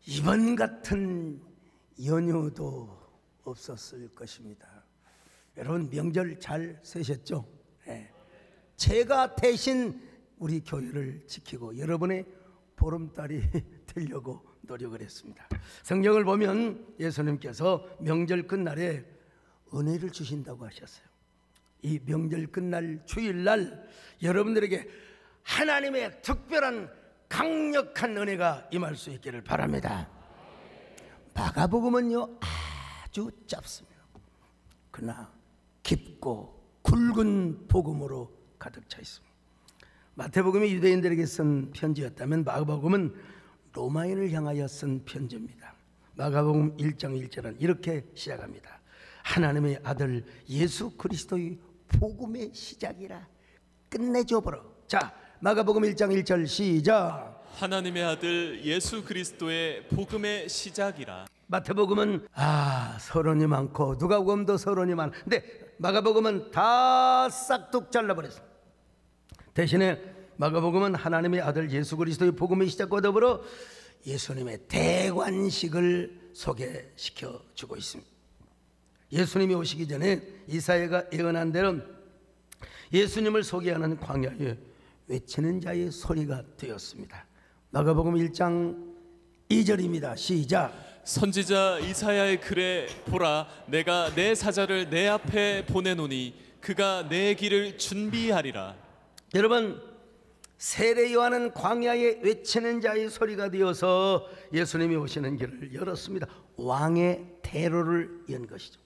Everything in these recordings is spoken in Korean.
이번 같은 연휴도 없었을 것입니다. 여러분 명절 잘 세셨죠? 네. 제가 대신 우리 교회를 지키고 여러분의 보름달이 되려고 노력을 했습니다. 성경을 보면 예수님께서 명절 끝날에 은혜를 주신다고 하셨어요. 이 명절 끝날 주일날 여러분들에게 하나님의 특별한 강력한 은혜가 임할 수 있기를 바랍니다. 마가복음은요 아주 짧습니다. 그러나 깊고 굵은 복음으로 가득 차 있습니다. 마태복음이 유대인들에게 쓴 편지였다면 마가복음은 로마인을 향하여 쓴 편지입니다. 마가복음 1장 1절은 이렇게 시작합니다. 하나님의 아들 예수 그리스도의 복음의 시작이라 끝내줘 버려. 자, 마가복음 1장 1절 시작. 하나님의 아들 예수 그리스도의 복음의 시작이라. 마태복음은 서론이 많고 누가복음도 서론이 많아. 근데 마가복음은 다 싹둑 잘라버렸습니다. 대신에 마가복음은 하나님의 아들 예수 그리스도의 복음의 시작과 더불어 예수님의 대관식을 소개시켜 주고 있습니다. 예수님이 오시기 전에 이사야가 예언한 대로 예수님을 소개하는 광야에 외치는 자의 소리가 되었습니다. 마가복음 1장 2절입니다. 시작. 선지자 이사야의 글에 보라, 내가 내 사자를 내 앞에 보내노니 그가 내 길을 준비하리라. 여러분, 세례 요한은 광야에 외치는 자의 소리가 되어서 예수님이 오시는 길을 열었습니다. 왕의 대로를 연 것이죠.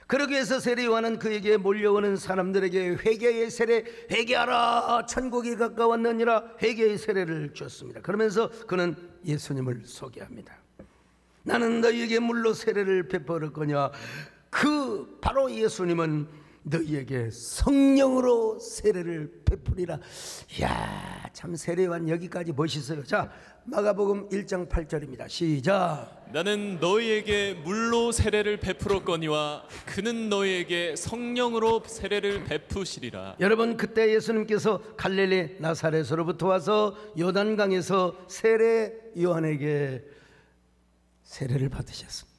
그러기 위해서 세례 요한은 그에게 몰려오는 사람들에게 회개의 세례, 회개하라 천국이 가까웠느니라 회개의 세례를 줬습니다. 그러면서 그는 예수님을 소개합니다. 나는 너희에게 물로 세례를 베풀 거냐. 그 바로 예수님은 너희에게 성령으로 세례를 베풀이라. 이야, 참 세례 요한 여기까지 멋있어요. 자, 마가복음 1장 8절입니다. 시작. 나는 너희에게 물로 세례를 베풀었거니와 그는 너희에게 성령으로 세례를 베푸시리라. 여러분, 그때 예수님께서 갈릴리 나사렛으로부터 와서 요단강에서 세례 요한에게 세례를 받으셨습니다.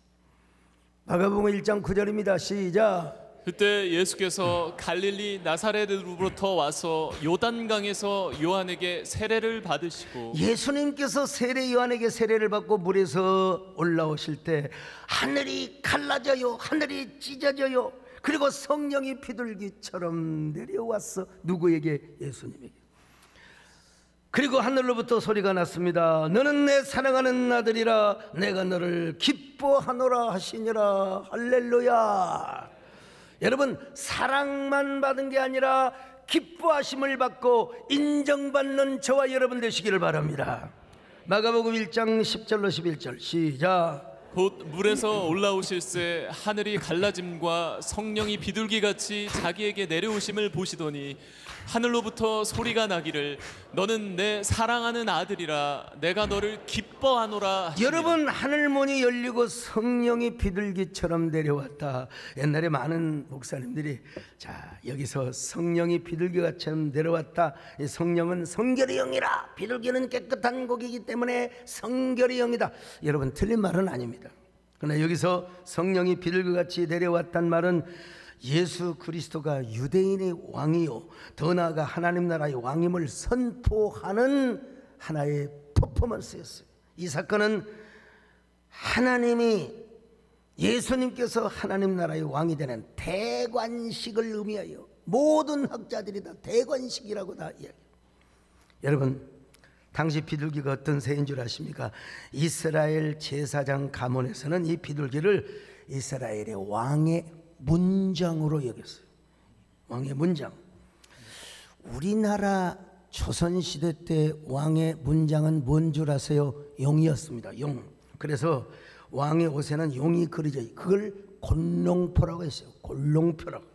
마가복음 1장 9절입니다. 시작. 그때 예수께서 갈릴리 나사렛으로부터 와서 요단강에서 요한에게 세례를 받으시고, 예수님께서 세례 요한에게 세례를 받고 물에서 올라오실 때 하늘이 갈라져요. 하늘이 찢어져요. 그리고 성령이 비둘기처럼 내려왔어. 누구에게? 예수님에게. 그리고 하늘로부터 소리가 났습니다. 너는 내 사랑하는 아들이라 내가 너를 기뻐하노라 하시니라. 할렐루야. 여러분, 사랑만 받은 게 아니라 기뻐하심을 받고 인정받는 저와 여러분 되시기를 바랍니다. 마가복음 1장 10절로 11절 시작. 곧 물에서 올라오실새 하늘이 갈라짐과 성령이 비둘기같이 자기에게 내려오심을 보시더니 하늘로부터 소리가 나기를 너는 내 사랑하는 아들이라 내가 너를 기뻐하노라 하시니라. 여러분, 하늘문이 열리고 성령이 비둘기처럼 내려왔다. 옛날에 많은 목사님들이 자, 여기서 성령이 비둘기처럼 내려왔다. 이 성령은 성결의 영이라. 비둘기는 깨끗한 고기이기 때문에 성결의 영이다. 여러분, 틀린 말은 아닙니다. 그러나 여기서 성령이 비둘기같이 내려왔단 말은 예수 그리스도가 유대인의 왕이요 더 나아가 하나님 나라의 왕임을 선포하는 하나의 퍼포먼스였어요. 이 사건은 하나님이 예수님께서 하나님 나라의 왕이 되는 대관식을 의미하여 모든 학자들이 다 대관식이라고 다 이야기해요. 여러분, 당시 비둘기가 어떤 새인 줄 아십니까? 이스라엘 제사장 가문에서는 이 비둘기를 이스라엘의 왕의 문장으로 여겼어요. 왕의 문장. 우리나라 조선시대 때 왕의 문장은 뭔 줄 아세요? 용이었습니다. 용. 그래서 왕의 옷에는 용이 그려져 있어요. 그걸 곤룡표라고 했어요. 곤룡표라고.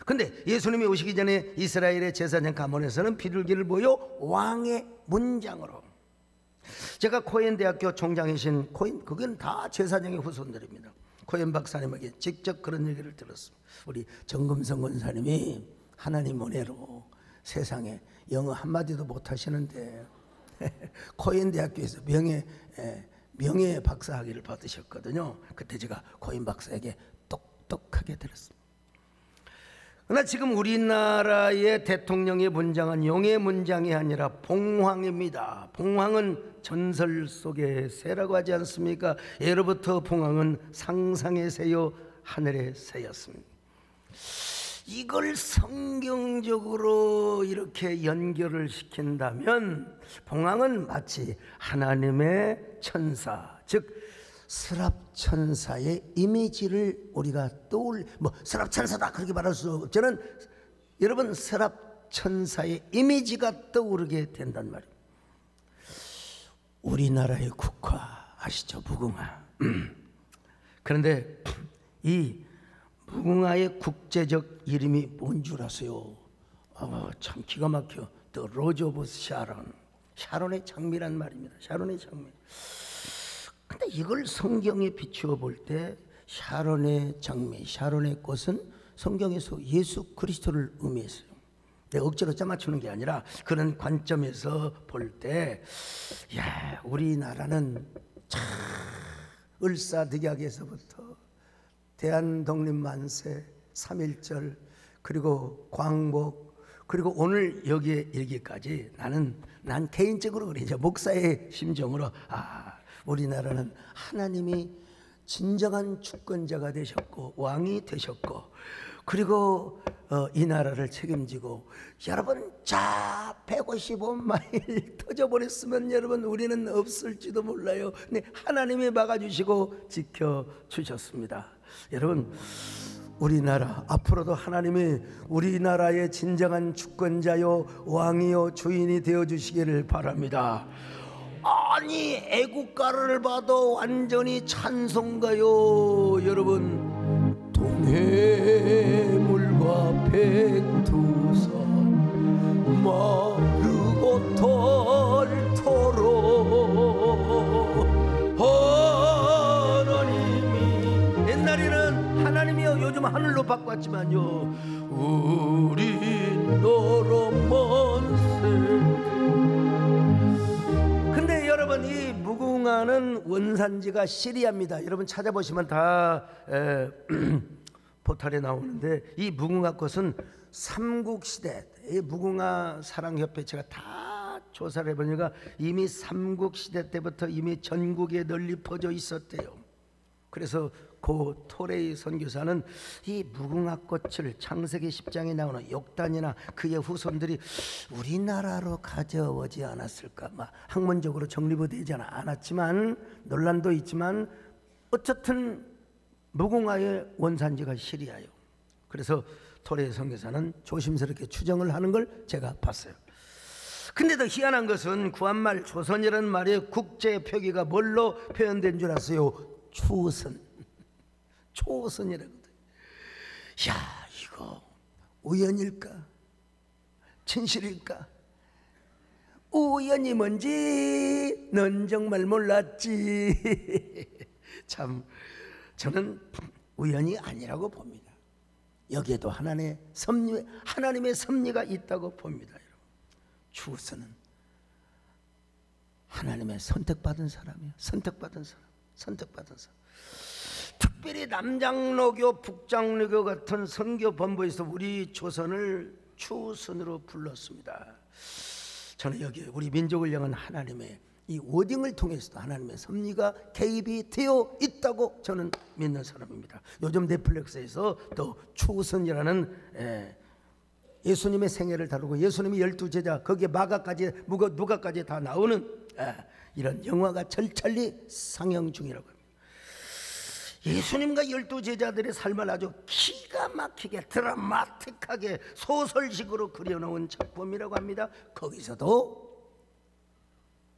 근데 예수님이 오시기 전에 이스라엘의 제사장 가문에서는 비둘기를 보여 왕의 문장으로. 제가 코엔 대학교 총장이신 코엔, 그건 다 제사장의 후손들입니다. 코엔 박사님에게 직접 그런 얘기를 들었습니다. 우리 정금성 권사님이 하나님 은혜로 세상에 영어 한마디도 못하시는데 코엔 대학교에서 명예 박사학위를 받으셨거든요. 그때 제가 고인 박사에게 똑똑하게 들었습니다. 그러나 지금 우리나라의 대통령의 문장은 용의 문장이 아니라 봉황입니다. 봉황은 전설 속의 새라고 하지 않습니까? 예로부터 봉황은 상상의 새요 하늘의 새였습니다. 이걸 성경적으로 이렇게 연결을 시킨다면 봉황은 마치 하나님의 천사, 즉 스랍천사의 이미지를 우리가 스랍천사다 그렇게 말할 수 없지만 여러분 스랍천사의 이미지가 떠오르게 된단 말이에요. 우리나라의 국화 아시죠? 무궁화. 그런데 이 무궁화의 국제적 이름이 뭔 줄 아세요? 참 기가 막혀. The Rose of Sharon. 샤론의 장미란 말입니다. 샤론의 장미. 근데 이걸 성경에 비추어 볼 때 샤론의 장미, 샤론의 꽃은 성경에서 예수 그리스도를 의미했어요. 내가 억지로 짜맞추는 게 아니라 그런 관점에서 볼 때, 야, 우리나라는 참 을사늑약에서부터 대한독립만세, 3.1절, 그리고 광복, 그리고 오늘 여기에 이르기까지 난 개인적으로 그래, 이제 목사의 심정으로 우리나라는 하나님이 진정한 주권자가 되셨고 왕이 되셨고, 그리고 이 나라를 책임지고, 여러분 자 155마일 터져버렸으면 여러분 우리는 없을지도 몰라요. 근데 하나님이 막아주시고 지켜주셨습니다. 여러분 우리나라 앞으로도 하나님이 우리나라의 진정한 주권자요 왕이요 주인이 되어주시기를 바랍니다. 아니 애국가를 봐도 완전히 찬송가요. 여러분 동해물과 백두산 마르고 닳도록 하나님이, 옛날에는 하나님이요, 요즘 하늘로 바꿨지만요, 우린 너로 먼세. 근데 여러분 이 무궁화는 원산지가 시리아입니다. 여러분 찾아보시면 다 포털에 나오는데, 이 무궁화 꽃은 삼국시대, 이 무궁화 사랑협회 제가 다 조사를 해보니까 이미 삼국시대 때부터 이미 전국에 널리 퍼져 있었대요. 그래서 고 토레이 선교사는 이 무궁화 꽃을 창세기 10장에 나오는 욕단이나 그의 후손들이 우리나라로 가져오지 않았을까, 학문적으로 정리되지 않았지만 논란도 있지만 어쨌든 무궁화의 원산지가 시리아예요. 그래서 토레이 선교사는 조심스럽게 추정을 하는 걸 제가 봤어요. 근데 더 희한한 것은 구한말 조선이라는 말의 국제 표기가 뭘로 표현된 줄 아세요? 초선. 초선이라거든. 야, 이거 우연일까? 진실일까? 우연이 뭔지 넌 정말 몰랐지. 참 저는 우연이 아니라고 봅니다. 여기에도 하나님의 섭리가 있다고 봅니다. 여러분. 추선은 하나님의 선택받은 사람이에요. 선택받은 사람. 특별히 남장로교, 북장로교 같은 선교 본부에서 우리 조선을 추선으로 불렀습니다. 저는 여기 우리 민족을 향한 하나님의 이 워딩을 통해서도 하나님의 섭리가 개입이 되어 있다고 저는 믿는 사람입니다. 요즘 넷플릭스에서 또 추선이라는 예수님의 생애를 다루고 예수님이 12제자 거기에 마가까지 누가까지 다 나오는 이런 영화가 철저히 상영 중이라고 합니다. 예수님과 12제자들의 삶을 아주 기가 막히게 드라마틱하게 소설식으로 그려놓은 작품이라고 합니다. 거기서도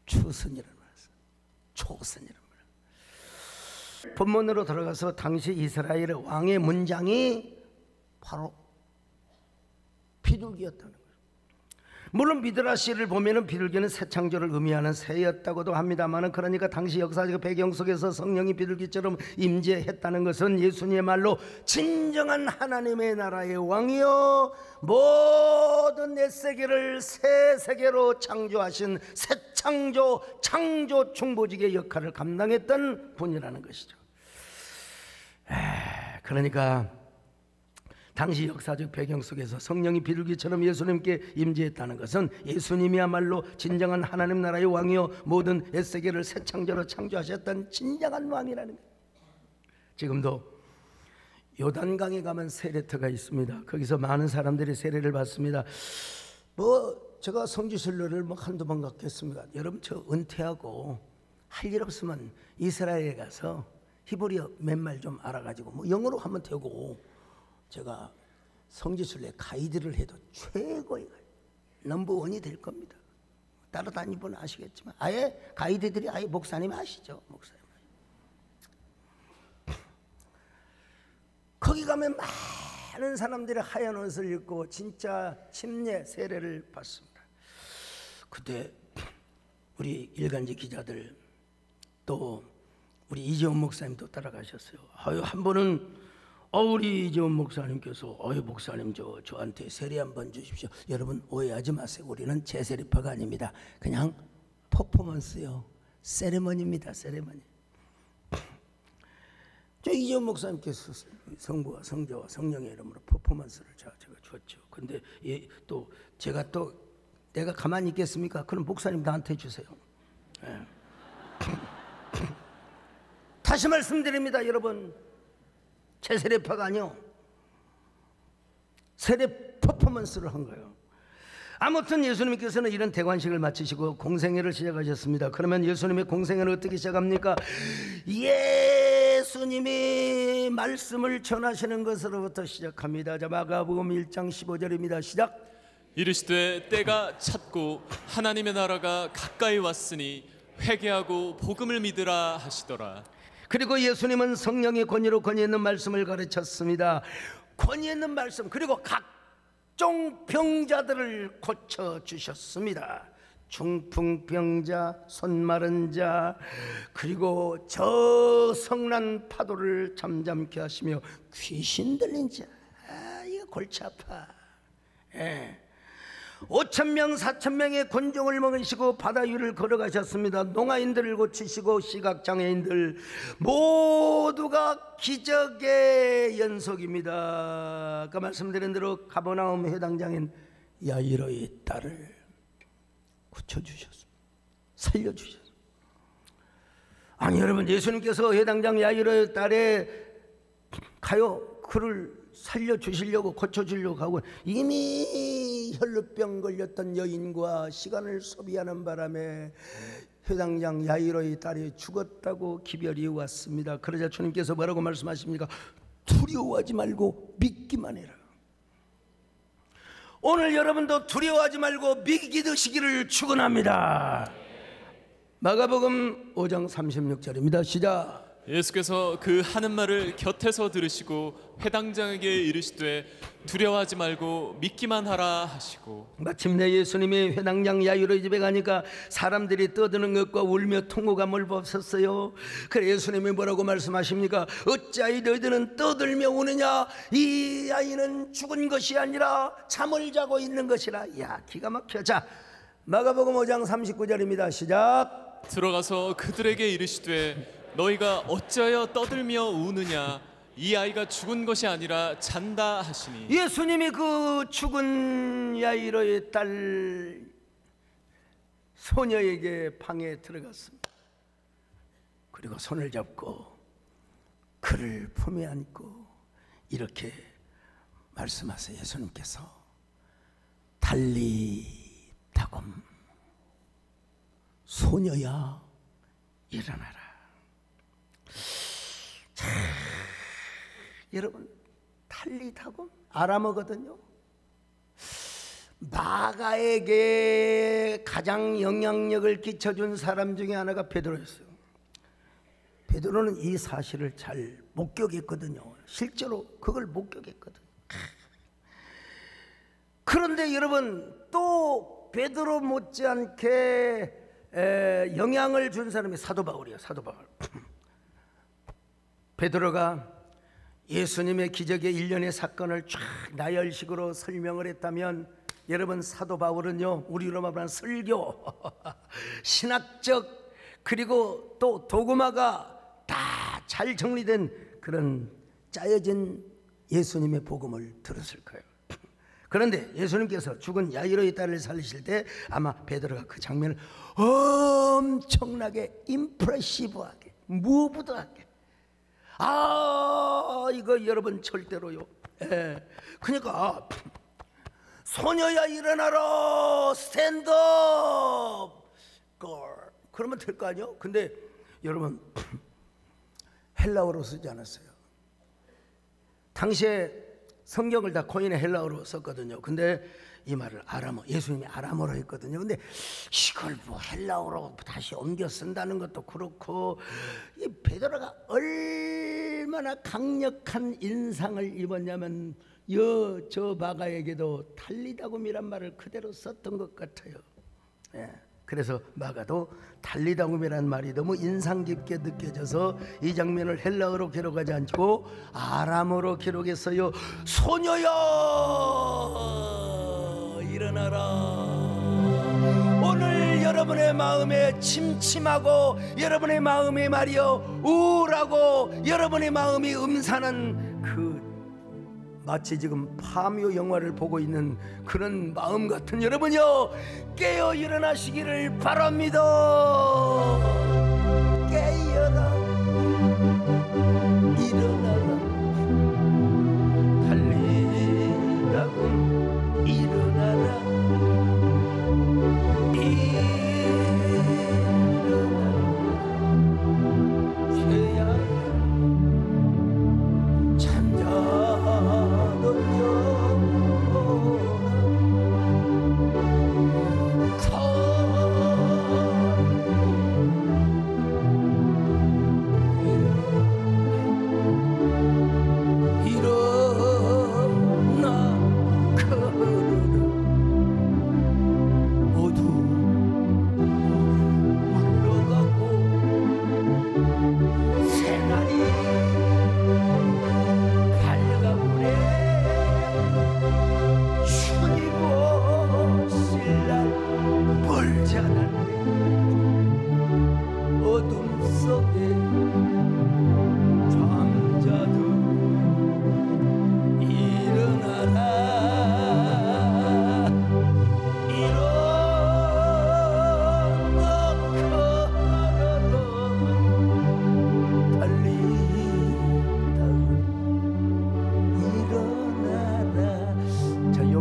추선이라는 말, 초선이라는 말. 본문으로 들어가서 당시 이스라엘의 왕의 문장이 바로 비둘기였다는 거예요. 물론 미드라시를 보면은 비둘기는 새 창조를 의미하는 새였다고도 합니다만은, 그러니까 당시 역사적 배경 속에서 성령이 비둘기처럼 임재했다는 것은 예수님의 말로 진정한 하나님의 나라의 왕이요 모든 내 세계를 새 세계로 창조하신 새 창조, 창조 중보직의 역할을 감당했던 분이라는 것이죠. 그러니까 당시 역사적 배경 속에서 성령이 비둘기처럼 예수님께 임재했다는 것은 예수님이야말로 진정한 하나님 나라의 왕이요 모든 엿새계를 새 창조로 창조하셨던 진정한 왕이라는 거예요. 지금도 요단강에 가면 세례터가 있습니다. 거기서 많은 사람들이 세례를 받습니다. 제가 성지순례를 한두 번 갔겠습니다. 여러분, 저 은퇴하고 할 일 없으면 이스라엘에 가서 히브리어 몇 말 좀 알아가지고 영어로 한번 되고, 제가 성지순례 가이드를 해도 최고의 넘버원이 될 겁니다. 따라다니는 분은 아시겠지만 아예 가이드들이 아예 목사님 아시죠? 목사님. 거기 가면 많은 사람들이 하얀 옷을 입고 진짜 침례 세례를 받습니다. 그때 우리 일간지 기자들 또 우리 이재원 목사님도 따라가셨어요. 한 번은 우리 이재원 목사님께서 목사님 저한테 세례 한번 주십시오. 여러분 오해하지 마세요. 우리는 제세례파가 아닙니다. 그냥 퍼포먼스요. 세레머니입니다. 세레머니. 저 이재원 목사님께서 성부와 성자와 성령의 이름으로 퍼포먼스를 제가 줬죠. 근데 또 제가 내가 가만히 있겠습니까? 그럼 목사님 나한테 주세요. 네. 다시 말씀드립니다, 여러분. 제 세례파가 아니요, 세례 퍼포먼스를 한 거예요. 아무튼 예수님께서는 이런 대관식을 마치시고 공생애를 시작하셨습니다. 그러면 예수님의 공생애는 어떻게 시작합니까? 예수님이 말씀을 전하시는 것으로부터 시작합니다. 자, 마가복음 1장 15절입니다. 시작. 이르시되 때가 찼고 하나님의 나라가 가까이 왔으니 회개하고 복음을 믿으라 하시더라. 그리고 예수님은 성령의 권위로 권위 있는 말씀을 가르쳤습니다. 권위 있는 말씀, 그리고 각종 병자들을 고쳐주셨습니다. 중풍병자, 손마른 자, 그리고 저성난 파도를 잠잠케 하시며 귀신 들린 자, 이거 골치 아파. 5,000명 4,000명의 권종을 먹이시고 바다 위를 걸어가셨습니다. 농아인들을 고치시고 시각장애인들 모두가 기적의 연속입니다. 아까 말씀드린 대로 가버나움 회당장인 야이로의 딸을 고쳐주셨습니다. 살려주셨습니다. 아니 여러분, 예수님께서 회당장 야이로의 딸의 그를 살려주시려고 고쳐주려고 하고 이미 혈루병 걸렸던 여인과 시간을 소비하는 바람에 회당장 야이로의 딸이 죽었다고 기별이 왔습니다. 그러자 주님께서 뭐라고 말씀하십니까? 두려워하지 말고 믿기만 해라. 오늘 여러분도 두려워하지 말고 믿으시기를 축원합니다. 마가복음 5장 36절입니다. 시작. 예수께서 그 하는 말을 곁에서 들으시고 회당장에게 이르시되 두려워하지 말고 믿기만 하라 하시고, 마침내 예수님이 회당장 야이로의 집에 가니까 사람들이 떠드는 것과 울며 통곡가 몰법섰어요. 그래 예수님이 뭐라고 말씀하십니까? 어찌하여 너희들은 떠들며 우느냐? 이 아이는 죽은 것이 아니라 잠을 자고 있는 것이라. 야, 기가 막혀. 자, 마가복음 5장 39절입니다. 시작. 들어가서 그들에게 이르시되 너희가 어찌하여 떠들며 우느냐? 이 아이가 죽은 것이 아니라 잔다 하시니. 예수님이 그 죽은 야이로의 딸 소녀에게 방에 들어갔습니다. 그리고 손을 잡고 그를 품에 안고 이렇게 말씀하세요. 예수님께서 달리다곰, 소녀야 일어나라. 자, 여러분, 달리다곰 아람어거든요. 마가에게 가장 영향력을 끼쳐준 사람 중에 하나가 베드로였어요. 베드로는 이 사실을 잘 목격했거든요. 실제로 그걸 목격했거든요. 그런데 여러분, 또 베드로 못지않게 영향을 준 사람이 사도 바울이에요. 사도 바울. 베드로가 예수님의 기적의 일련의 사건을 쫙 나열식으로 설명을 했다면 여러분, 사도 바울은요, 우리 로마 말하는 설교, 신학적, 그리고 또 도구마가 다 잘 정리된 그런 짜여진 예수님의 복음을 들었을 거예요. 그런데 예수님께서 죽은 야이로의 딸을 살리실 때 아마 베드로가 그 장면을 엄청나게 임프레시브하게, 무브드하게, 이거 여러분 절대로요. 그러니까 소녀야 일어나라, 스탠드업 걸, 그러면 될 거 아니에요? 근데 여러분, 헬라어로 쓰지 않았어요. 당시에 성경을 다 코인의 헬라어로 썼거든요. 근데 이 말을 아람어, 예수님이 아람어로 했거든요. 근데 이걸 뭐 헬라어로 다시 옮겨 쓴다는 것도 그렇고, 이 베드로가 얼마나 강력한 인상을 입었냐면 저 마가에게도 달리다굼이란 말을 그대로 썼던 것 같아요. 그래서 마가도 달리다굼이라는 말이 너무 인상 깊게 느껴져서 이 장면을 헬라어로 기록하지 않고 아람어로 기록했어요. 소녀야 일어나라. 오늘 여러분의 마음에 침침하고 여러분의 마음이 말이여 우울하고 여러분의 마음이 음산한 마치 지금 파묘 영화를 보고 있는 그런 마음 같은 여러분이요, 깨어 일어나시기를 바랍니다. 깨어라, 일어나라. 달리라고 일어나라.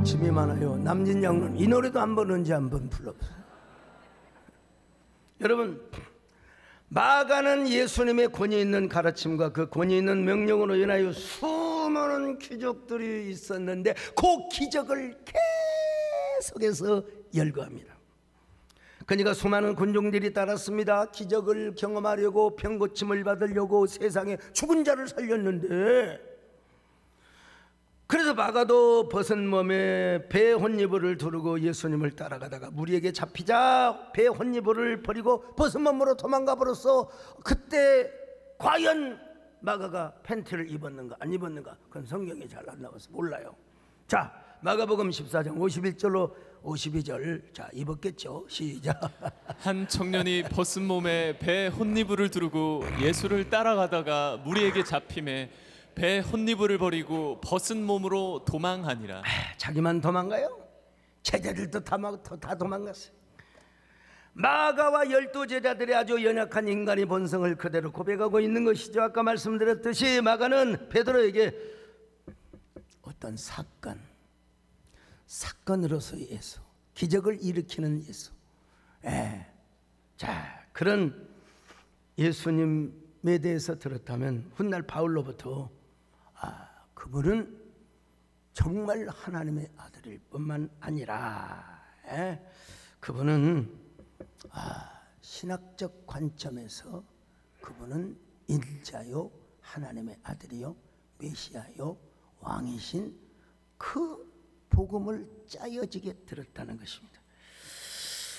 욕심이 많아요. 남진양은 이 노래도 한 번 언제 한 번 불러보세요. 여러분, 마가는 예수님의 권위 있는 가르침과 그 권위 있는 명령으로 인하여 수많은 기적들이 있었는데 그 기적을 계속해서 열거합니다. 그러니까 수많은 군중들이 따랐습니다. 기적을 경험하려고, 병고침을 받으려고 세상에 죽은 자를 살렸는데, 그래서 마가도 벗은 몸에 배 혼니부를 두르고 예수님을 따라가다가 무리에게 잡히자 배 혼니부를 버리고 벗은 몸으로 도망가 버렸어. 그때 과연 마가가 팬티를 입었는가 안 입었는가, 그건 성경이 잘 안 나와서 몰라요. 자, 마가복음 14장 51절로 52절. 자, 입었겠죠? 시작. 한 청년이 벗은 몸에 배 혼니부를 두르고 예수를 따라가다가 무리에게 잡힘에 배 혼니부를 버리고 벗은 몸으로 도망하니라. 자기만 도망가요? 제자들도 다 도망갔어요. 마가와 12제자들이 아주 연약한 인간의 본성을 그대로 고백하고 있는 것이죠. 아까 말씀드렸듯이 마가는 베드로에게 어떤 사건으로서의 예수, 기적을 일으키는 예수, 자, 그런 예수님에 대해서 들었다면 훗날 바울로부터 그분은 정말 하나님의 아들일 뿐만 아니라 그분은 신학적 관점에서 그분은 인자요, 하나님의 아들이요, 메시아요, 왕이신 그 복음을 짜여지게 들었다는 것입니다.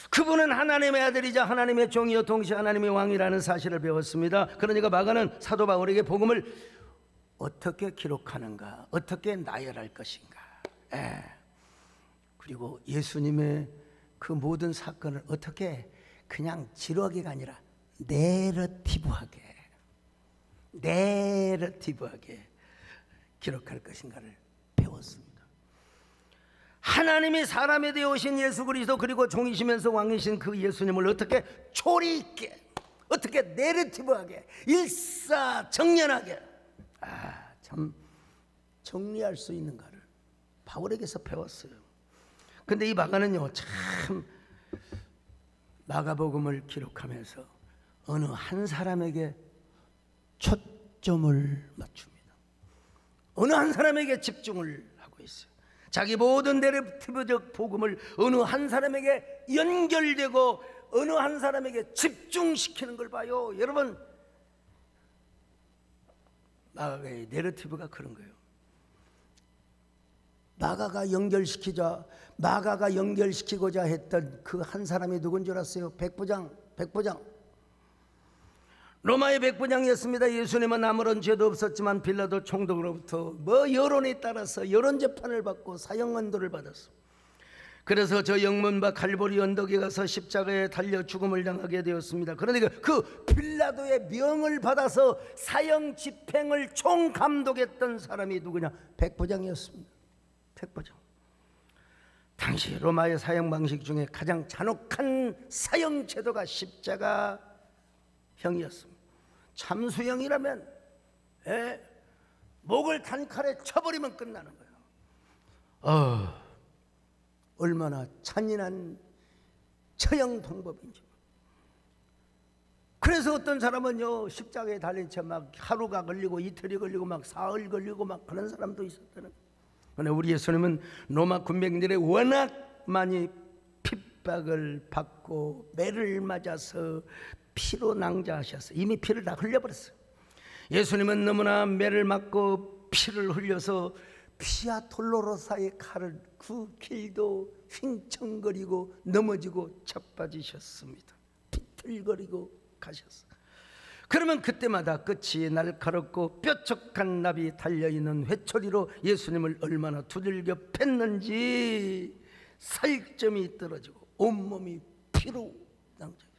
그분은 하나님의 아들이자 하나님의 종이요 동시에 하나님의 왕이라는 사실을 배웠습니다. 그러니까 마가는 사도 바울에게 복음을 어떻게 기록하는가, 어떻게 나열할 것인가, 그리고 예수님의 그 모든 사건을 어떻게 그냥 지루하게가 아니라 내러티브하게 기록할 것인가를 배웠습니다. 하나님이 사람에 되어 오신 예수 그리스도, 그리고 종이시면서 왕이신 그 예수님을 어떻게 초리 있게, 어떻게 내러티브하게, 일사정연하게 참 정리할 수 있는가를 바울에게서 배웠어요. 근데 이 마가는요, 참 마가복음을 기록하면서 어느 한 사람에게 초점을 맞춥니다. 어느 한 사람에게 집중을 하고 있어요. 자기 모든 내러티브적 복음을 어느 한 사람에게 연결되고 어느 한 사람에게 집중시키는 걸 봐요. 여러분, 마가의 내러티브가 그런 거예요. 마가가 연결시키고자 했던 그 한 사람이 누군 줄 아세요? 백부장. 로마의 백부장이었습니다. 예수님은 아무런 죄도 없었지만 빌라도 총독으로부터 여론에 따라서 여론 재판을 받고 사형 언도를 받았어. 그래서 저 영문바 갈보리 언덕에 가서 십자가에 달려 죽음을 당하게 되었습니다. 그러니까 그 빌라도의 명을 받아서 사형 집행을 총감독했던 사람이 누구냐? 백부장이었습니다. 백부장. 당시 로마의 사형 방식 중에 가장 잔혹한 사형 제도가 십자가형이었습니다. 참수형이라면 목을 단칼에 쳐버리면 끝나는 거예요. 얼마나 잔인한 처형 방법인지. 그래서 어떤 사람은요, 십자가에 달린 채 막 하루가 걸리고 이틀이 걸리고 막 사흘 걸리고 막 그런 사람도 있었다는 거예요. 그런데 우리 예수님은 로마 군병들의 워낙 많이 핍박을 받고 매를 맞아서 피로 낭자하셨어요. 이미 피를 다 흘려버렸어요. 예수님은 너무나 매를 맞고 피를 흘려서 피아 돌로로사의 칼을 그 길도 휘청거리고 넘어지고 자빠지셨습니다. 비틀거리고 가셨어요. 그러면 그때마다 끝이 날카롭고 뾰족한 납이 달려있는 회초리로 예수님을 얼마나 두들겨 팼는지 살점이 떨어지고 온몸이 피로 낭자했어요.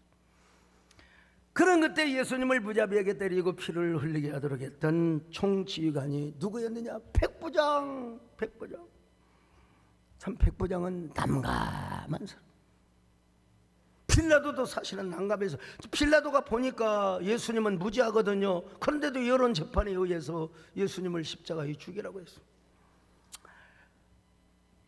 그런 그때 예수님을 무자비하게 때리고 피를 흘리게 하도록 했던 총지휘관이 누구였느냐? 백부장. 참 백부장은 남감한 사람. 빌라도도 사실은 난감해서, 빌라도가 보니까 예수님은 무죄하거든요. 그런데도 여론 재판에 의해서 예수님을 십자가에 죽이라고 했어요.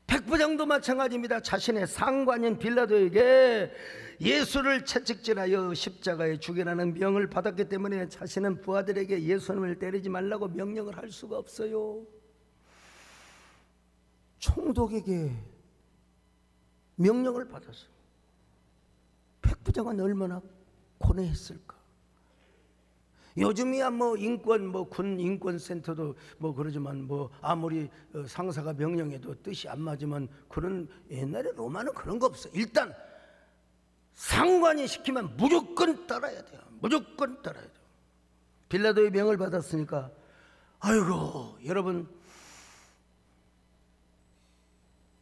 백부장도 마찬가지입니다. 자신의 상관인 빌라도에게 예수를 채찍질하여 십자가에 죽이라는 명을 받았기 때문에 자신은 부하들에게 예수님을 때리지 말라고 명령을 할 수가 없어요. 총독에게 명령을 받았어요. 백부장은 얼마나 고뇌했을까. 요즘이야 군 인권센터도 그러지만 아무리 상사가 명령해도 뜻이 안 맞으면, 그런 옛날에 로마는 그런 거 없어. 일단 상관이 시키면 무조건 따라야 돼요. 무조건 따라야 돼요. 빌라도의 명을 받았으니까, 아이고 여러분,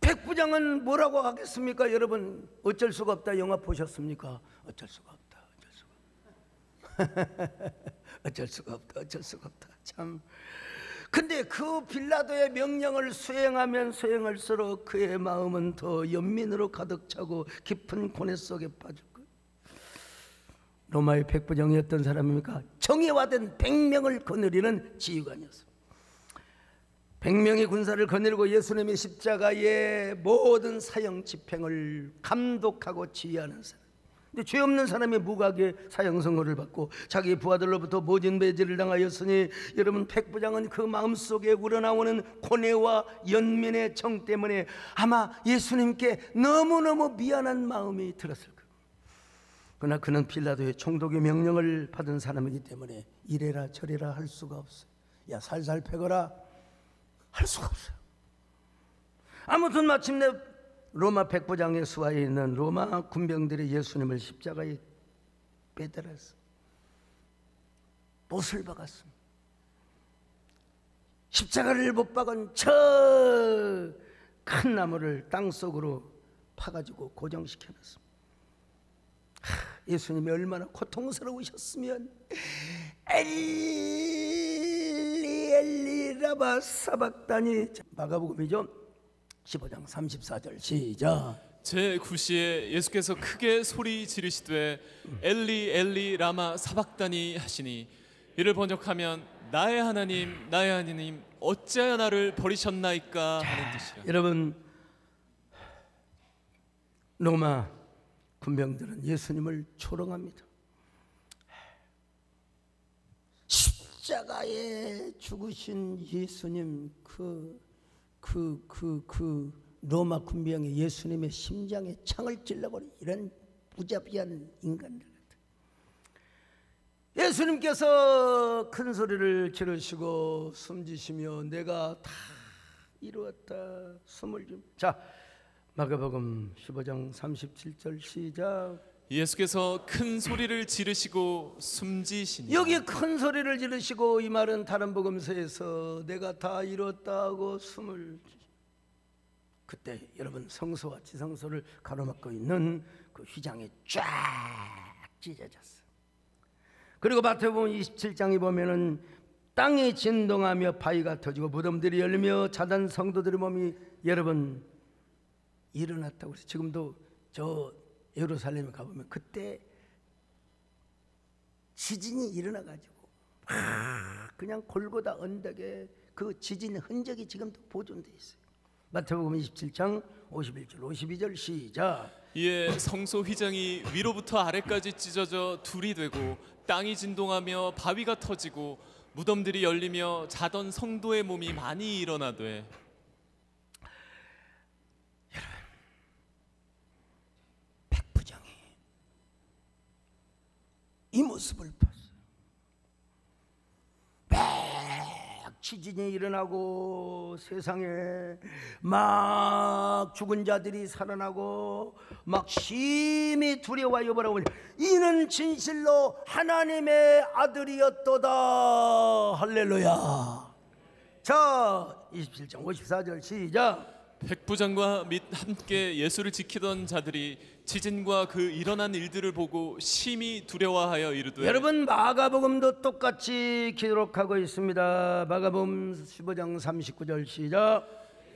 백부장은 뭐라고 하겠습니까? 여러분, 어쩔 수가 없다 영화 보셨습니까? 어쩔 수가 없다. 어쩔 수가 없다. 참. 근데 그 빌라도의 명령을 수행하면 수행할수록 그의 마음은 더 연민으로 가득 차고 깊은 고뇌 속에 빠질 거예요. 로마의 백부장이 어떤 사람입니까? 정예화된 100명을 거느리는 지휘관이었어요. 100명의 군사를 거느리고 예수님의 십자가의 모든 사형 집행을 감독하고 지휘하는 사람. 근데 죄 없는 사람이 무각의 사형 선고를 받고 자기 부하들로부터 모진 배제를 당하였으니, 여러분, 백부장은 그 마음속에 우러나오는 고뇌와 연민의 정 때문에 아마 예수님께 너무너무 미안한 마음이 들었을 거예요. 그러나 그는 빌라도의 총독의 명령을 받은 사람이기 때문에 이래라 저래라 할 수가 없어요. 야, 살살 패거라 할 수가 없어요. 아무튼 마침내 로마 백부장의 수하에 있는 로마 군병들이 예수님을 십자가에 빼달았어. 못을 박았습니다. 십자가를 못 박은 저 큰 나무를 땅 속으로 파가지고 고정시켜 놨습니다. 예수님이 얼마나 고통스러우셨으면 엘리 엘리 라마 사박다니. 마가복음이죠. 15장 34절 시작. 제9시에 예수께서 크게 소리 지르시되 엘리 엘리 라마 사박다니 하시니, 이를 번역하면 나의 하나님 나의 하나님 어찌하여 나를 버리셨나이까 하는 뜻이라. 여러분, 로마 군병들은 예수님을 조롱합니다. 십자가에 죽으신 예수님, 로마 군병이 예수님의 심장에 창을 찔러버린 이런 무자비한 인간들 같아요. 예수님께서 큰 소리를 지르시고 숨지시며 내가 다 이루었다 숨을 좀. 자, 마가복음 15장 37절 시작. 예수께서 큰 소리를 지르시고 숨지시니. 여기 큰 소리를 지르시고, 이 말은 다른 복음서에서 내가 다 이뤘다고 숨을. 그때 여러분, 성소와 지성소를 가로막고 있는 그 휘장이 쫙 찢어졌어요. 그리고 마태복음 27장에 보면은 땅이 진동하며 바위가 터지고 무덤들이 열리며 자단 성도들의 몸이 여러분 일어났다고 그래서 지금도 저 예루살렘에 가보면 그때 지진이 일어나가지고 그냥 골고다 언덕에 그 지진 흔적이 지금도 보존돼 있어요. 마태복음 27장 51절 52절 시작. 이에 성소 휘장이 위로부터 아래까지 찢어져 둘이 되고 땅이 진동하며 바위가 터지고 무덤들이 열리며 자던 성도의 몸이 많이 일어나되. 백부장이 이 모습을 봤어요. 막 지진이 일어나고 세상에 막 죽은 자들이 살아나고 막 심히 두려워하여 보라고, 이는 진실로 하나님의 아들이었도다. 할렐루야. 자, 27장 54절 시작. 백부장과 및 함께 예수를 지키던 자들이 지진과 그 일어난 일들을 보고 심히 두려워하여 이르되. 여러분, 마가복음도 똑같이 기록하고 있습니다. 마가복음 15장 39절 시작.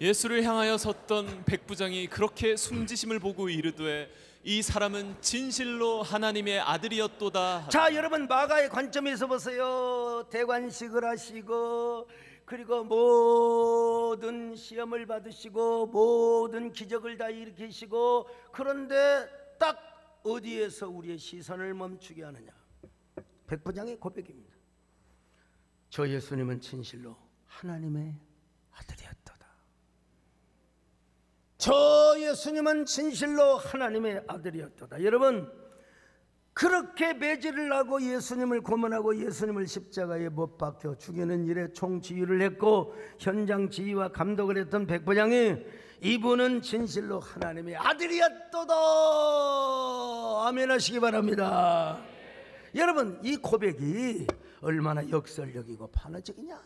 예수를 향하여 섰던 백부장이 그렇게 숨지심을 보고 이르되 이 사람은 진실로 하나님의 아들이었도다. 자, 여러분, 마가의 관점에서 보세요. 대관식을 하시고 그리고 모든 시험을 받으시고 모든 기적을 다 일으키시고, 그런데 딱 어디에서 우리의 시선을 멈추게 하느냐? 백부장의 고백입니다. 저 예수님은 진실로 하나님의 아들이었도다. 저 예수님은 진실로 하나님의 아들이었도다. 여러분, 그렇게 매질을 하고 예수님을 고문하고 예수님을 십자가에 못 박혀 죽이는 일에 총지휘를 했고 현장 지휘와 감독을 했던 백부장이 이분은 진실로 하나님의 아들이었도다. 아멘 하시기 바랍니다. 여러분, 이 고백이 얼마나 역설적이고 판화적이냐.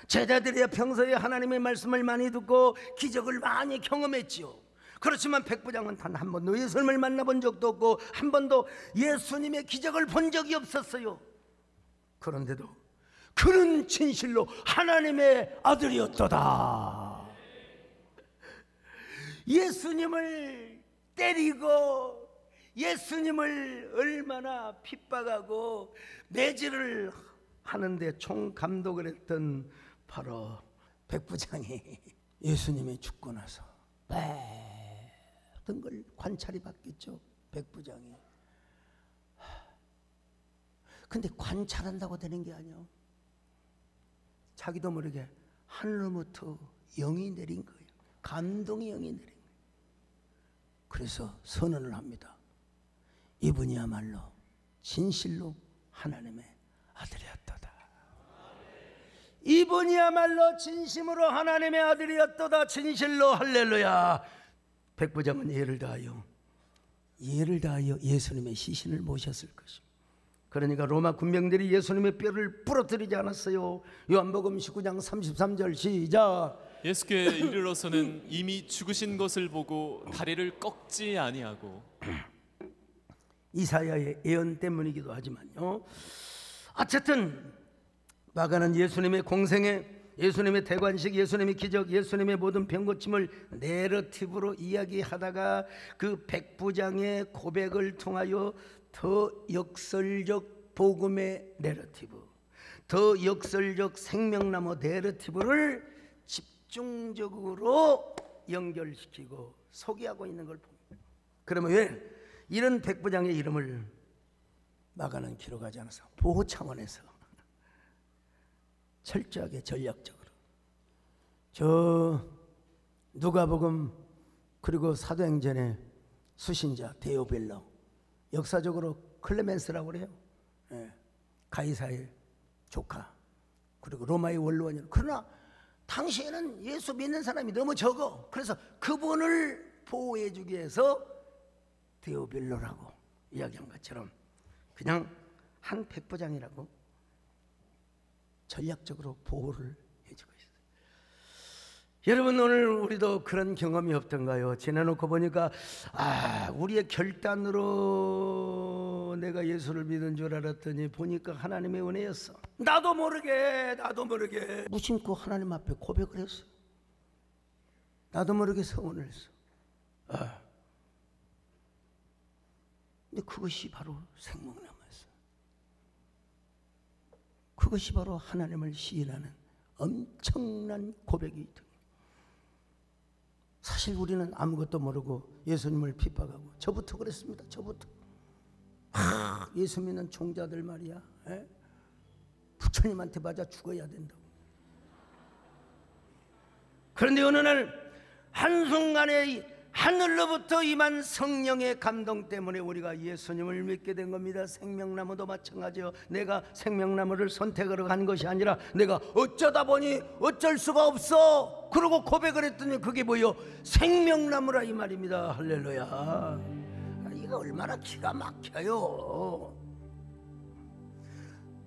제자들이 평소에 하나님의 말씀을 많이 듣고 기적을 많이 경험했지요. 그렇지만 백부장은 단 한 번도 예수님을 만나본 적도 없고 한 번도 예수님의 기적을 본 적이 없었어요. 그런데도 그는 진실로 하나님의 아들이었도다. 예수님을 때리고 예수님을 얼마나 핍박하고 매질을 하는데 총감독을 했던 바로 백부장이 예수님이 죽고 나서 모든 걸 관찰이 받겠죠. 백부장이. 근데 관찰한다고 되는 게 아니야. 자기도 모르게 하늘로부터 영이 내린 거예요. 감동의 영이 내린 거예요. 그래서 선언을 합니다. 이분이야말로 진실로 하나님의 아들이었도다. 이분이야말로 진심으로 하나님의 아들이었도다. 진실로. 할렐루야. 백부장은 예를 다하여 예수님의 시신을 모셨을 것입니다. 그러니까 로마 군병들이 예수님의 뼈를 부러뜨리지 않았어요. 요한복음 19장 33절 시작. 예수께 이르러서는 이미 죽으신 것을 보고 다리를 꺾지 아니하고. 이사야의 예언 때문이기도 하지만요. 어쨌든 마가는 예수님의 공생애, 예수님의 대관식, 예수님의 기적, 예수님의 모든 병고침을 내러티브로 이야기하다가 그 백부장의 고백을 통하여 더 역설적 복음의 내러티브, 더 역설적 생명나무 내러티브를 집중적으로 연결시키고 소개하고 있는 걸 봅니다. 그러면 왜 이런 백부장의 이름을 마가는 기록하지 않아서 보호 차원에서 철저하게 전략적으로 저 누가복음 그리고 사도행전의 수신자 데오빌로, 역사적으로 클레멘스라고 그래요. 가이사의 조카, 그리고 로마의 원로원이요. 그러나 당시에는 예수 믿는 사람이 너무 적어. 그래서 그분을 보호해 주기 위해서 데오빌로라고 이야기한 것처럼 그냥 한 백부장이라고 전략적으로 보호를 해주고 있어요. 여러분, 오늘 우리도 그런 경험이 없던가요? 지나놓고 보니까 우리의 결단으로 내가 예수를 믿은 줄 알았더니 보니까 하나님의 은혜였어. 나도 모르게 무심코 하나님 앞에 고백을 했어. 나도 모르게 서원을 했어. 근데 그것이 바로 생명나무였어. 그것이 바로 하나님을 시인하는 엄청난 고백이 있다. 사실 우리는 아무것도 모르고 예수님을 핍박하고, 저부터 그랬습니다. 저부터 예수 믿는 종자들 말이야, 부처님한테 맞아 죽어야 된다고. 그런데 어느 날 한순간에 하늘로부터 임한 성령의 감동 때문에 우리가 예수님을 믿게 된 겁니다. 생명나무도 마찬가지요. 내가 생명나무를 선택하러 간 것이 아니라 내가 어쩌다 보니 어쩔 수가 없어 그러고 고백을 했더니 그게 뭐요? 생명나무라 이 말입니다. 할렐루야. 이거 얼마나 기가 막혀요.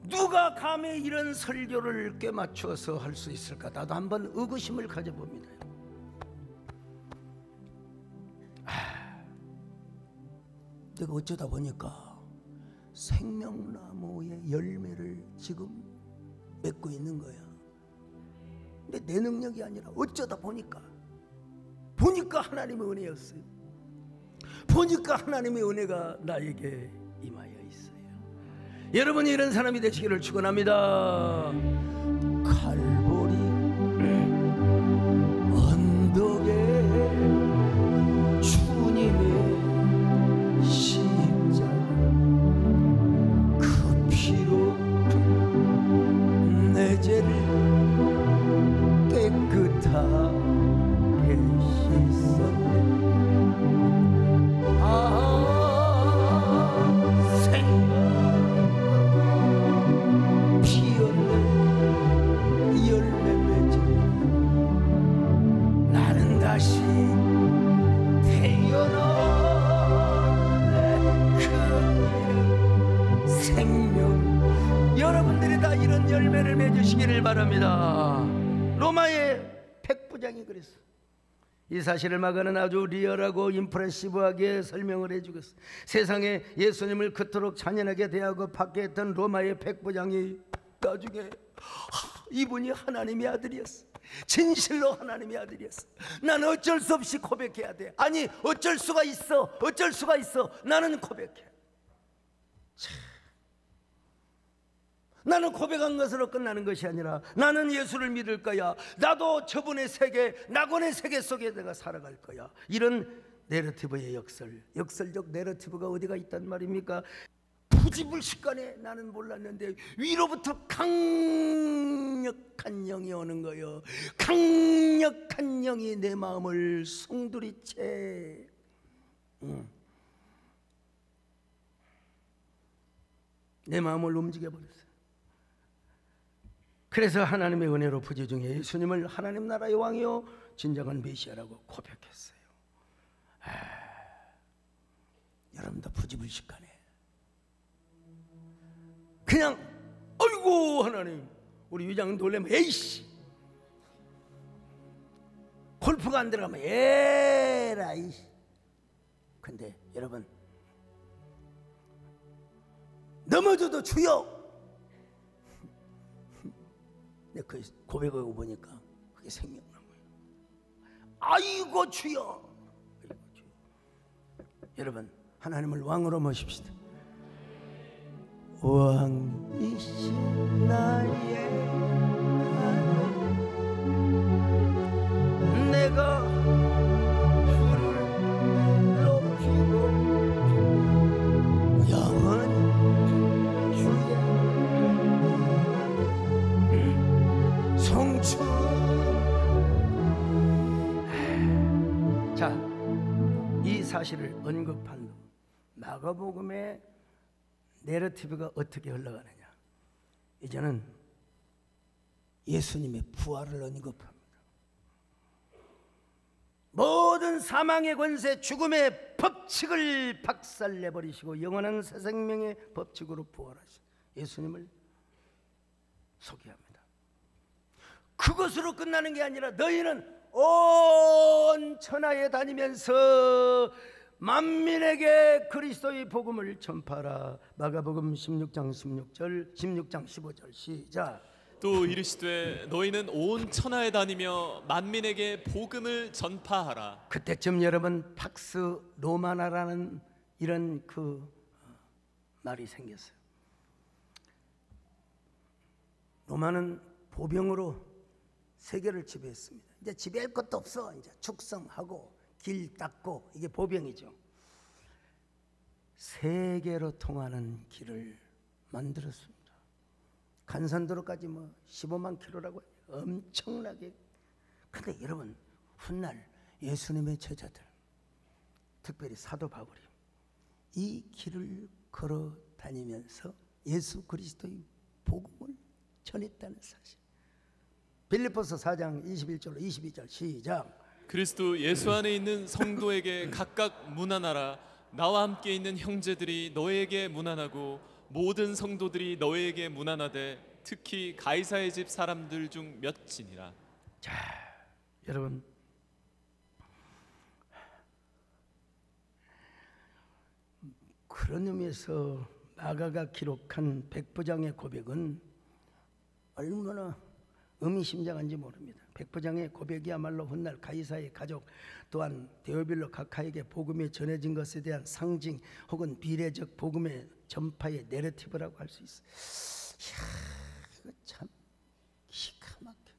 누가 감히 이런 설교를 꿰맞춰서 할 수 있을까? 나도 한번 의구심을 가져봅니다. 내가 어쩌다 보니까 생명나무의 열매를 지금 맺고 있는 거야. 근데 내 능력이 아니라 어쩌다 보니까 하나님의 은혜였어요. 보니까 하나님의 은혜가 나에게 임하여 있어요. 여러분이 이런 사람이 되시기를 축원합니다. 칼보리 언덕에 주님의 십자가 그 피로 내 죄를 깨끗하게 씻었네. 생명 피었네. 열매 맺어 나는 다시 태어나 생명. 여러분들이 다 이런 열매를 맺으시기를 바랍니다. 로마의 백부장이 그랬어. 이 사실을 마가는 아주 리얼하고 임프레시브하게 설명을 해주겠어. 세상에 예수님을 그토록 잔인하게 대하고 박해했던 로마의 백부장이 나중에 이분이 하나님의 아들이었어. 진실로 하나님의 아들이었어. 나는 어쩔 수 없이 고백해야 돼. 아니 어쩔 수가 있어. 나는 고백해. 나는 고백한 것으로 끝나는 것이 아니라 나는 예수를 믿을 거야. 나도 저분의 세계, 낙원의 세계 속에 내가 살아갈 거야. 이런 내러티브의 역설적 내러티브가 어디가 있단 말입니까? 부지불식간에 나는 몰랐는데 위로부터 강력한 영이 오는 거예요. 강력한 영이 내 마음을 송두리째 내 마음을 움직여버렸어요. 그래서 하나님의 은혜로 부지 중에 예수님을 하나님 나라의 왕이요 진정한 메시아라고 고백했어요. 여러분도 부지불식간에 그냥 어이구 하나님, 우리 위장은 놀래면 에이씨 골프가 안 들어가면 에라이. 근데 여러분, 넘어져도 주여. 근데 그 고백하고 보니까 그게 생명나무예요. 아이고 주여. 아이고 주여. 여러분, 하나님을 왕으로 모십시다. 왕이신 나의 하나님, 내가 주를 높이고 영원히 주의 성취. 자, 이 사실을 언급한 후 마가복음의 내러티브가 어떻게 흘러가느냐. 이제는 예수님의 부활을 언급합니다. 모든 사망의 권세, 죽음의 법칙을 박살내버리시고 영원한 새 생명의 법칙으로 부활하신 예수님을 소개합니다. 그것으로 끝나는 게 아니라 너희는 온 천하에 다니면서 만민에게 그리스도의 복음을 전파하라. 마가복음 16장 16절, 16장 15절 시작. 또 이르시되 너희는 온 천하에 다니며 만민에게 복음을 전파하라. 그때쯤 여러분 팍스 로마나라는 이런 그 말이 생겼어요. 로마는 보병으로 세계를 지배했습니다. 이제 지배할 것도 없어. 이제 축성하고 길 닦고, 이게 보병이죠. 세계로 통하는 길을 만들었습니다. 간산도로까지 뭐 15만 킬로라고 엄청나게. 근데 여러분, 훗날 예수님의 제자들, 특별히 사도 바울이 이 길을 걸어 다니면서 예수 그리스도의 복음을 전했다는 사실. 빌립보서 4장 21절로 22절 시작. 그리스도 예수 안에 있는 성도에게 각각 문안하라. 나와 함께 있는 형제들이 너에게 문안하고 모든 성도들이 너에게 문안하되 특히 가이사의 집 사람들 중 몇이니라. 자, 여러분, 그런 의미에서 마가가 기록한 백부장의 고백은 얼마나 의미심장한지 모릅니다. 백부장의 고백이야말로 훗날 가이사의 가족 또한 데오빌로 각하에게 복음이 전해진 것에 대한 상징 혹은 비례적 복음의 전파의 내러티브라고 할 수 있어요. 이야, 이거 참 기가 막혀.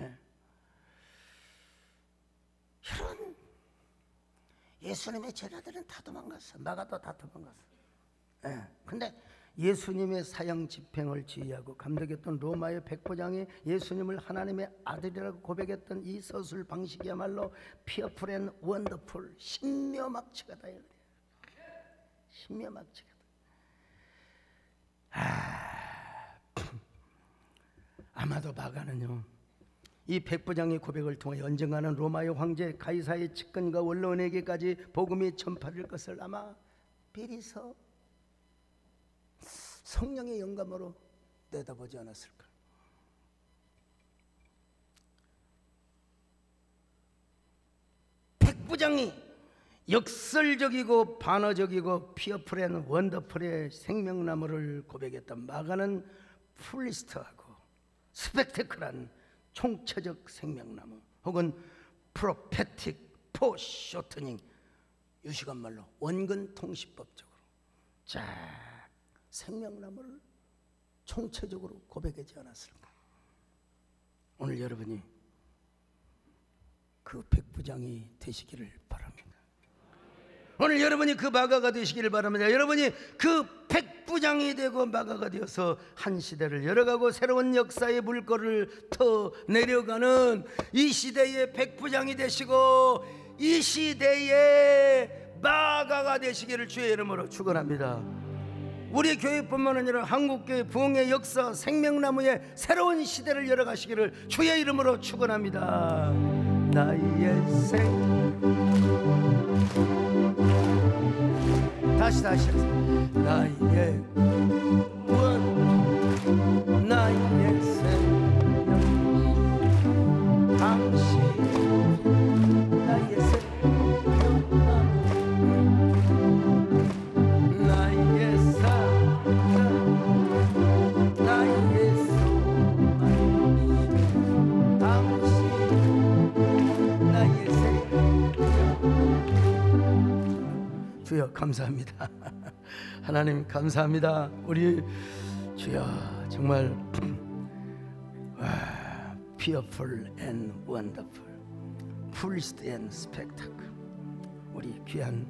예. 이런 예수님의 제자들은 다 도망갔어. 마가도 다 도망갔어. 예. 근데 예수님의 사형 집행을 지휘하고 감독했던 로마의 백부장이 예수님을 하나님의 아들이라고 고백했던 이 서술 방식이야말로 피어풀 앤 원더풀, 신묘막측하다. 신묘막측하다. 아마도 마가는요, 이 백부장의 고백을 통해 언젠가는 로마의 황제 가이사의 측근과 원로원에게까지 복음이 전파될 것을 아마 비리서 성령의 영감으로 내다보지 않았을까. 백부장이 역설적이고 반어적이고 피어풀 앤 원더풀의 생명나무를 고백했던 마가는 풀리스트하고 스펙테클한 총체적 생명나무 혹은 프로페틱 포쇼트닝, 유시간 말로 원근 통시법적으로 자 생명나무를 총체적으로 고백하지 않았을까. 오늘 여러분이 그 백부장이 되시기를 바랍니다. 오늘 여러분이 그 마가가 되시기를 바랍니다. 여러분이 그 백부장이 되고 마가가 되어서 한 시대를 열어가고 새로운 역사의 물꼬를 터 내려가는 이 시대의 백부장이 되시고 이 시대의 마가가 되시기를 주의 이름으로 축원합니다. 우리 교회뿐만 아니라 한국교회 부흥의 역사 생명나무의 새로운 시대를 열어가시기를 주의 이름으로 축원합니다. 나의 다시 나의 원 나의 생명 당신 감사합니다. 하나님 감사합니다. 우리 주여 정말 fearful and wonderful, fullest and spectacle. 우리 귀한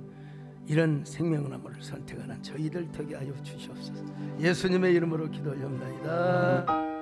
이런 생명나무를 선택하는 저희들 되게 하여 주시옵소서. 예수님의 이름으로 기도 올려옵나이다.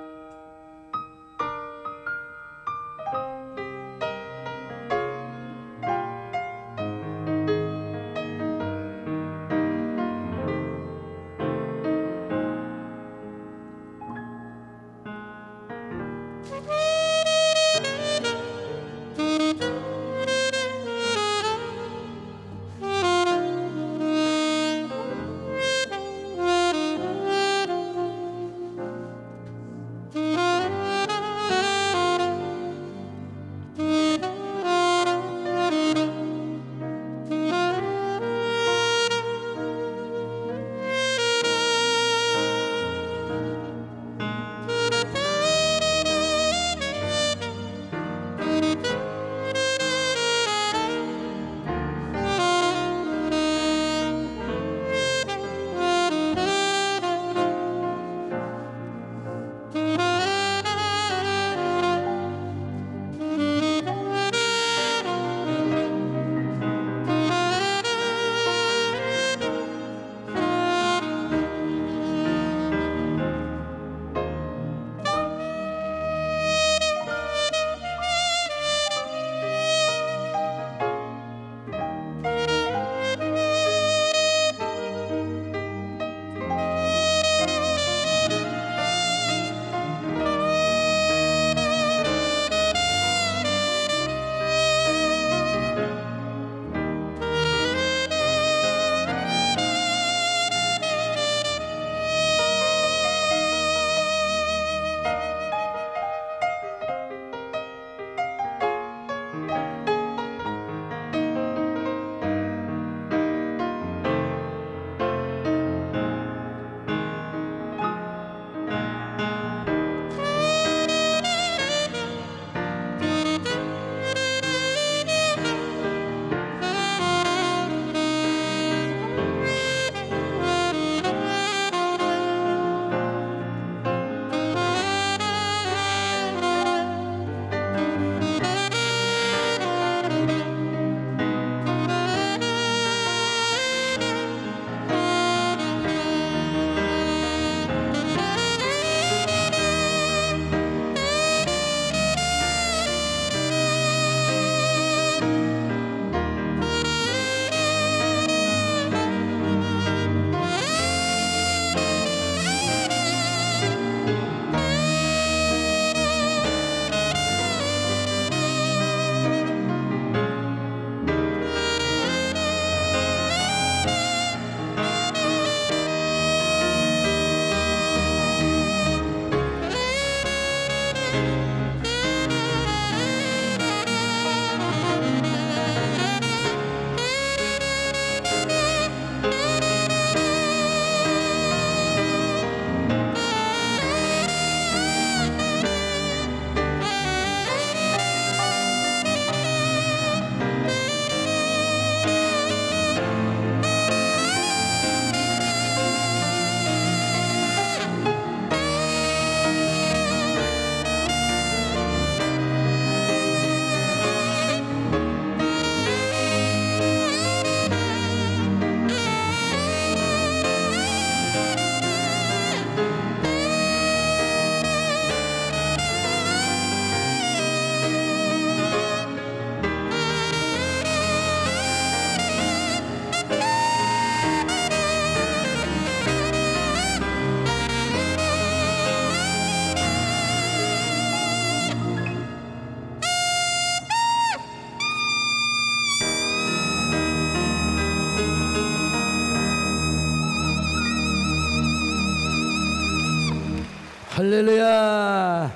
할렐루야.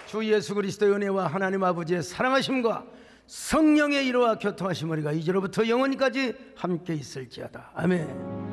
주 예수 그리스도의 은혜와 하나님 아버지의 사랑하심과 성령의 이로와 교통하심 우리가 이제로부터 영원히까지 함께 있을지어다. 아멘.